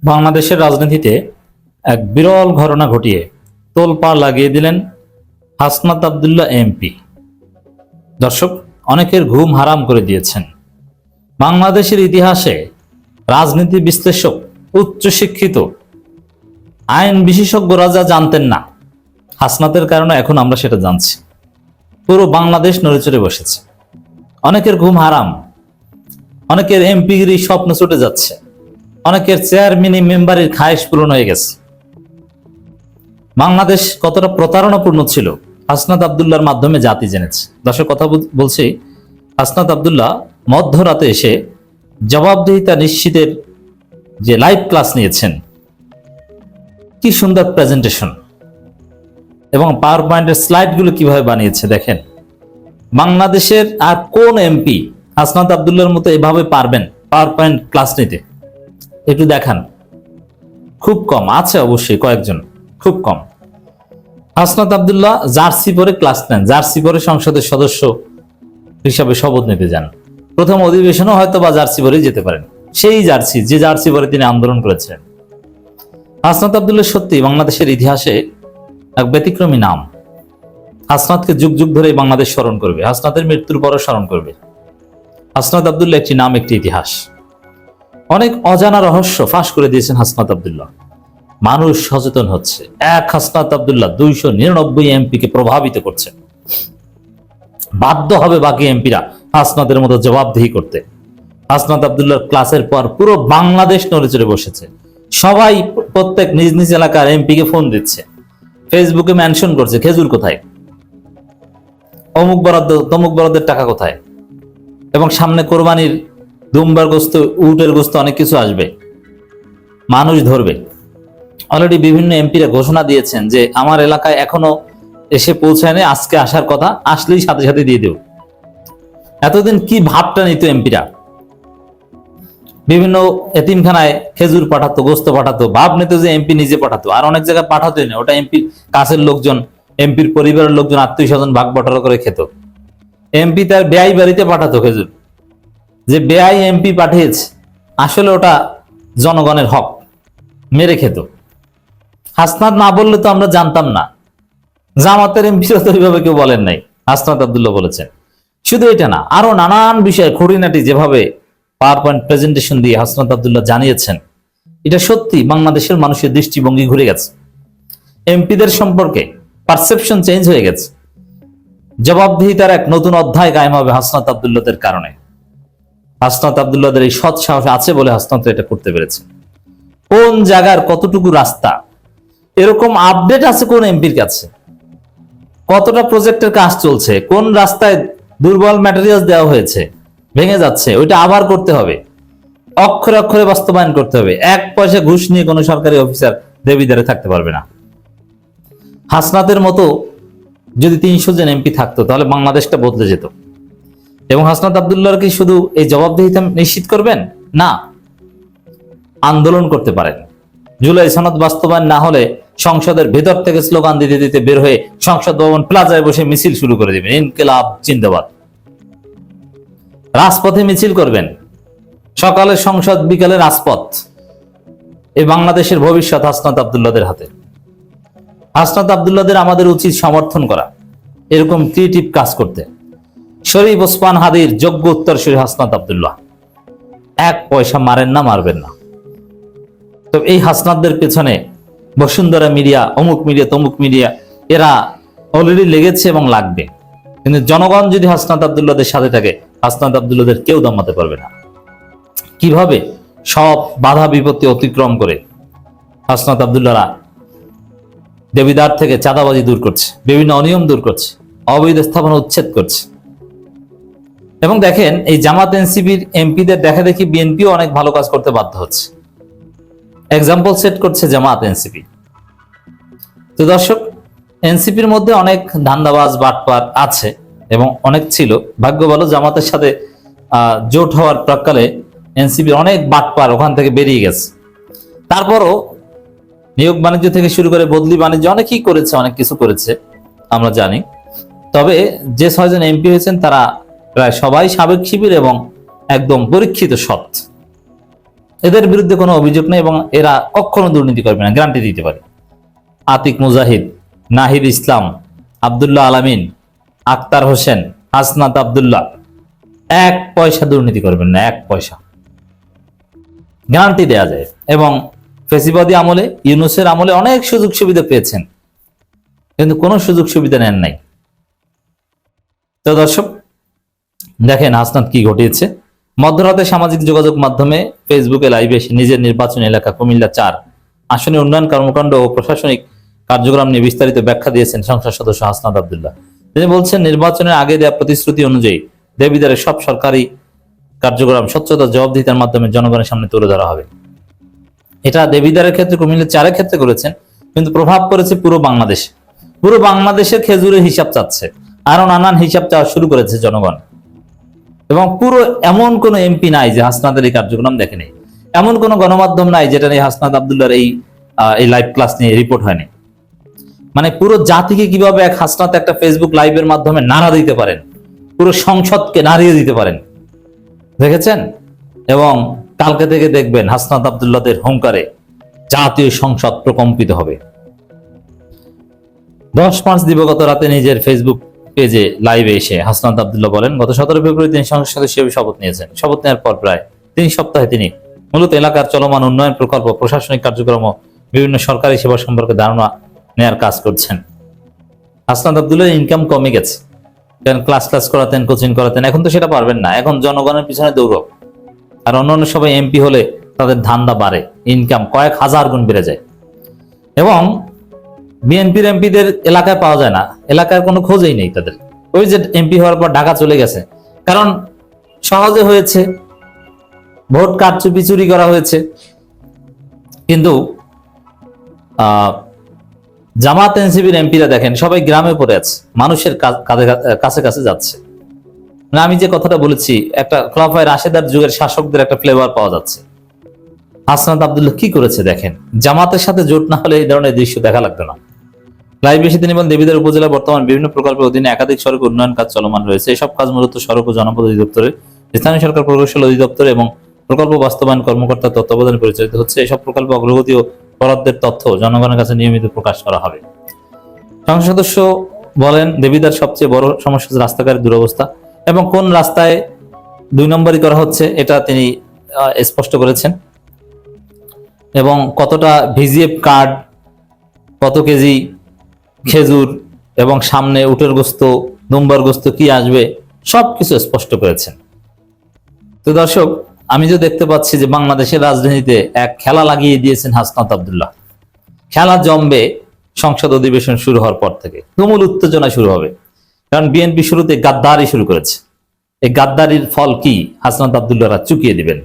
বাংলাদেশের রাজনীতিতে এক বিরল ঘটনা ঘটিয়ে তোলপাড় লাগিয়ে দিলেন হাসনাত আব্দুল্লাহ এমপি। দর্শক, অনেকের ঘুম হারাম করে দিয়েছেন। বাংলাদেশের ইতিহাসে রাজনীতি বিশ্লেষক, উচ্চশিক্ষিত আইন বিশেষজ্ঞরা যা জানতেন না, হাসনাতের কারণে এখন আমরা সেটা জানছি। পুরো বাংলাদেশ নড়েচড়ে বসেছে। অনেকের ঘুম হারাম, অনেকের এমপিগিরি স্বপ্ন ছুটে যাচ্ছে, অনেকের চেয়ারম্যান মেম্বারের খায়েশ পূরণ হয়ে গেছে। বাংলাদেশ কতটা প্রতারণাপূর্ণ ছিল হাসনাত আব্দুল্লাহর মাধ্যমে জাতি জেনেছে। দর্শক, কথা বলছি, হাসনাত আব্দুল্লাহ মধ্যরাতে এসে জবাবদিহিতা নিশ্চিতের যে লাইভ ক্লাস নিয়েছেন, কি সুন্দর প্রেজেন্টেশন এবং পাওয়ার পয়েন্টের স্লাইডগুলো কিভাবে বানিয়েছে দেখেন। বাংলাদেশের আর কোন এমপি হাসনাত আব্দুল্লাহর মতো এভাবে পারবেন পাওয়ার পয়েন্ট ক্লাস নিতে? একটু দেখান। খুব কম আছে, অবশ্যই কয়েকজন, খুব কম। হাসনাত আব্দুল্লাহ জার্সি পরে ক্লাস নেন, জার্সি পরে সংসদের সদস্য হিসাবে শপথ নিতে যান। প্রথম অধিবেশনও হয়তো বা জার্সি পরেই যেতে পারেন, সেই জার্সি যে জার্সি পরে তিনি আন্দোলন করেছেন। হাসনাত আব্দুল্লাহ সত্যি বাংলাদেশের ইতিহাসে এক ব্যতিক্রমী নাম। হাসনাতকে যুগ যুগ ধরে বাংলাদেশ স্মরণ করবে, হাসনাতের মৃত্যুর পরও স্মরণ করবে। হাসনাত আব্দুল্লাহ একটি নাম, একটি ইতিহাস। অনেক অজানা রহস্য ফাঁস করে দিয়েছেন হাসনাত আব্দুল্লাহ। মানুষ সচেতন হচ্ছে। এক হাসনাত আব্দুল্লাহ 299 এমপিকে প্রভাবিত করছে। বাধ্য হবে বাকি এমপিরা হাসনাতের মতো জবাবদিহি করতে। হাসনাত আব্দুল্লাহর ক্লাসের পর পুরো বাংলাদেশ নড়েচড়ে বসেছে। সবাই প্রত্যেক নিজ নিজ এলাকার এমপিকে ফোন দিচ্ছে, ফেসবুকে মেনশন করছে, খেজুর কোথায়, অমুক বরাদ্দ তমুক বরাদ্দের টাকা কোথায়, এবং সামনে কোরবানির দুম্বার গোস্ত, উটের গোস্ত, অনেক কিছু আসবে, মানুষ ধরবে। অলরেডি বিভিন্ন এমপিরা ঘোষণা দিয়েছেন যে আমার এলাকায় এখনো এসে পৌঁছায়নি, আজকে আসার কথা, আসলেই সাথে সাথে দিয়ে দেব। এতদিন কি ভাবটা নিত এমপিরা? বিভিন্ন এতিমখানায় খেজুর পাঠাতো, গোস্ত পাঠাতো, ভাব নিত যে এমপি নিজে পাঠাতো। আর অনেক জায়গায় পাঠাতোই না, ওটা এমপির কাছের লোকজন, এমপির পরিবারের লোকজন, আত্মীয় স্বজন ভাগ বটরা করে খেত। এমপি তার বেআই বাড়িতে পাঠাতো খেজুর, যে বেআই এমপি পাঠিয়েছে, আসলে ওটা জনগণের হক, মেরে খেত। হাসনাত না বললে তো আমরা জানতাম না। জামাতের এমপিরা তো এইভাবে কেউ বলেন নাই, হাসনাত আব্দুল্লাহ বলেছেন। শুধু এটা না, আরো নানান বিষয়ে খুঁটিনাটি যেভাবে পাওয়ার পয়েন্ট প্রেজেন্টেশন দিয়ে হাসনাত আব্দুল্লাহ জানিয়েছেন, এটা সত্যি বাংলাদেশের মানুষের দৃষ্টিভঙ্গি ঘুরে গেছে। এমপিদের সম্পর্কে পারসেপশন চেঞ্জ হয়ে গেছে। জবাবদিহিতার এক নতুন অধ্যায় কায়েম হবে হাসনাত আব্দুল্লাহদের কারণে। হাসনাত আব্দুল্লাহদের এই সৎ সাহস আছে বলে হাসনাত এটা করতে পেরেছে। কোন জায়গার কতটুকু রাস্তা, এরকম আপডেট আছে কোন এমপির কাছে? কতটা প্রজেক্টের কাজ চলছে, কোন রাস্তায় দুর্বল ম্যাটেরিয়াল দেওয়া হয়েছে, ভেঙে যাচ্ছে, ওইটা আবার করতে হবে, অক্ষরে অক্ষরে বাস্তবায়ন করতে হবে। এক পয়সা ঘুষ নিয়ে কোনো সরকারি অফিসার দেবিদারে থাকতে পারবে না। হাসনাতের মতো যদি 300 জন এমপি থাকতো, তাহলে বাংলাদেশটা বদলে যেত। এবং হাসনাত আব্দুল্লাহর কি শুধু এই জবাবদিহিতা নিশ্চিত করবেন? না, আন্দোলন করতে পারেন। জুলাই সনদ বাস্তবায়ন না হলে সংসদের ভেতর থেকে স্লোগান দিতে দিতে বের হয়ে সংসদ ভবন প্লাজায় বসে মিছিল শুরু করে দিবেন, ইনকিলাব জিন্দাবাদ। রাজপথে মিছিল করবেন, সকালে সংসদ, বিকালে রাজপথ। এই বাংলাদেশের ভবিষ্যৎ হাসনাত আব্দুল্লাহদের হাতে। হাসনাত আব্দুল্লাহদের আমাদের উচিত সমর্থন করা, এরকম ক্রিয়েটিভ কাজ করতে। শরীফ ওসমান হাদির যোগ্য উত্তরসূরি হাসনাত আব্দুল্লাহ। এক পয়সা মারেন না, মারবেন না। তো এই হাসনাতদের পেছনে বসুন্ধরা মিডিয়া, অমুক মিডিয়া, তমুক মিডিয়া, এরা অলরেডি লেগেছে এবং লাগবে। কিন্তু জনগণ যদি হাসনাত আব্দুল্লাহদের সাথে থাকে, হাসনাত আব্দুল্লাহদের কেউ দমাতে পারবে না। কিভাবে? সব বাধা বিপত্তি অতিক্রম করে হাসনাত আব্দুল্লাহরা দেবিদার থেকে চাঁদাবাজি দূর করছে, বিভিন্ন অনিয়ম দূর করছে, অবৈধ স্থাপনা উচ্ছেদ করছে। এবং দেখেন, এই জামাত এনসিপির এমপিদের দেখা দেখি বিএনপিও অনেক ভালো কাজ করতে বাধ্য হচ্ছে। এক্সাম্পল সেট করছে জামাত এনসিপি। তো দর্শক, এনসিপির মধ্যে অনেক ধান্দাবাজ বাটপার আছে এবং অনেক ছিল। ভাগ্য ভালো জামাতের সাথে জোট হওয়ার প্রাক্কালে এনসিপির অনেক বাটপার ওখান থেকে বেরিয়ে গেছে। তারপরও নিয়োগ বাণিজ্য থেকে শুরু করে বদলি বাণিজ্য অনেকেই করেছে, অনেক কিছু করেছে, আমরা জানি। তবে যে 6 জন এমপি হয়েছেন তারা প্রায় সবাই সাবেক শিবির এবং একদম পরীক্ষিত সৎ। এদের বিরুদ্ধে কোনো অভিযোগ নেই এবং এরা কখনো দুর্নীতি করবে না, গ্যারান্টি দিতে পারে। আতিক মুজাহিদ, নাহিদ ইসলাম, আব্দুল্লাহ আলামিন, আক্তার হোসেন, হাসনাত আব্দুল্লাহ 1 পয়সা দুর্নীতি করবেন না, 1 পয়সা গ্যারান্টি দেয়া যায়। এবং ফেসিবাদী আমলে, ইউনূসের আমলে অনেক সুযোগ সুবিধা পেয়েছেন, কিন্তু কোনো সুযোগ সুবিধা নেন নাই। তো দর্শক দেখেন হাসনাত কি ঘটিয়েছে। মধ্যরাতে সামাজিক যোগাযোগ মাধ্যমে ফেসবুকে লাইভে এসে নিজের নির্বাচনী এলাকা কুমিল্লা 4 আসনে উন্নয়ন কর্মকাণ্ড ও প্রশাসনিক কার্যক্রম নিয়ে বিস্তারিত ব্যাখ্যা দিয়েছেন সংসদ সদস্য হাসনাত আব্দুল্লাহ। তিনি বলছেন, নির্বাচনের আগে দেওয়া প্রতিশ্রুতি অনুযায়ী দেবিদ্বারের সব সরকারি কার্যক্রম স্বচ্ছতা জবাবদিহিতার মাধ্যমে জনগণের সামনে তুলে ধরা হবে। এটা দেবিদ্বারের ক্ষেত্রে, কুমিল্লা 4-এর ক্ষেত্রে করেছেন, কিন্তু প্রভাব পড়েছে পুরো বাংলাদেশে। পুরো বাংলাদেশের খেজুরের হিসাব চাচ্ছে, আরো নানান হিসাব চাওয়া শুরু করেছে জনগণ। এবং পুরো এমন কোন এমপি নাই যে হাসনাতের এই কার্যক্রম দেখেনি, এমন কোন গণমাধ্যম নাই যেটা নিয়ে হাসনাত আব্দুল্লাহর এই লাইভ ক্লাস নিয়ে রিপোর্ট হয়নি। মানে পুরো জাতিকে কিভাবে এক হাসনাত একটা ফেসবুক লাইভের মাধ্যমে নাড়া দিতে পারেন, পুরো সংসদকে নাড়িয়ে দিতে পারেন, দেখেছেন। এবং কালকে থেকে দেখবেন হাসনাত আব্দুল্লাহদের হুঙ্কারে জাতীয় সংসদ প্রকম্পিত হবে। 10 মার্চ দিবগত রাতে নিজের ফেসবুক পেজে লাইভে এসে হাসনাত আব্দুল্লাহ বলেন, গত 17 ফেব্রুয়ারি তিনি সংসদ সদস্য হিসেবে শপথ নিয়েছেন। শপথ নেওয়ার পর প্রায় 3 সপ্তাহে তিনি মূলত এলাকার চলমান উন্নয়ন প্রকল্প, প্রশাসনিক কার্যক্রম ও বিভিন্ন সরকারি সেবা সম্পর্কে ধারণা নেয়ার কাজ করছেন। হাসনাত আব্দুল্লাহ ইনকাম কমে গেছে, কারণ ক্লাস করাতেন, কোচিং করাতেন, এখন তো সেটা পারবেন না, এখন জনগণের পিছনে দৌড়ক। আর অন্যান্য সবাই এমপি হলে তাদের ধান্দা বাড়ে, ইনকাম কয়েক হাজার গুণ বেড়ে যায়। এবং বিএনপির এমপিদের এলাকায় পাওয়া যায় না, এলাকার কোনো খোঁজই নেই তাদের। ওই যে এমপি হওয়ার পর ঢাকা চলে গেছে, কারণ সহজে হয়েছে, ভোট কারচুপি চুরি করা হয়েছে। কিন্তু জামাত এনসিপির এমপিরা দেখেন সবাই গ্রামে পড়ে আছে, মানুষের কাছে কাছে যাচ্ছে। মানে আমি যে কথাটা বলেছি, একটা খোলাফায়ে রাশেদার যুগের শাসকদের একটা ফ্লেভার পাওয়া যাচ্ছে। হাসনাত আব্দুল্লাহ কি করেছে দেখেন, জামাতের সাথে জোট না হলে এই ধরনের দৃশ্য দেখা লাগতো না। লাইভ বেশি তিনি বলেন, দেবিদ্বার উপজেলা বর্তমান বিভিন্ন প্রকল্পের অধীনে একাধিক সড়ক উন্নয়ন কাজ চলমান রয়েছে। এসব কাজ মূলত সড়ক ও জনপদ অধিদপ্তরের, স্থানীয় সরকার প্রকৌশল অধিদপ্তর এবং প্রকল্প বাস্তবায়ন কর্মকর্তার তত্ত্বাবধানে পরিচালিত হচ্ছে। এসব প্রকল্প অগ্রগতি ও বরাদ্দের তথ্য জনগণের কাছে নিয়মিত প্রকাশ করা হবে। সংসদ সদস্য বলেন, দেবিদ্বার সবচেয়ে বড় সমস্যা হচ্ছে রাস্তাঘাটের দুরবস্থা এবং কোন রাস্তায় 2 নম্বরই করা হচ্ছে এটা তিনি স্পষ্ট করেছেন। এবং কতটা ভিজিএফ কার্ড, কত কেজি খেজুর এবং সামনে উটের গোস্ত, দুম্বার গোস্ত কি আসবে সবকিছু স্পষ্ট করেছেন। তো দর্শক, আমি যে দেখতে পাচ্ছি যে বাংলাদেশের রাজনীতিতে এক খেলা লাগিয়ে দিয়েছেন হাসনাত আব্দুল্লাহ। খেলা জমবে সংসদ অধিবেশন শুরু হওয়ার পর থেকে, তুমুল উত্তেজনা শুরু হবে। কারণ বিএনপি শুরুতে গাদ্দারি শুরু করেছে, এই গাদ্দারির ফল কি হাসনাত আব্দুল্লাহরা চুকিয়ে দিবেন।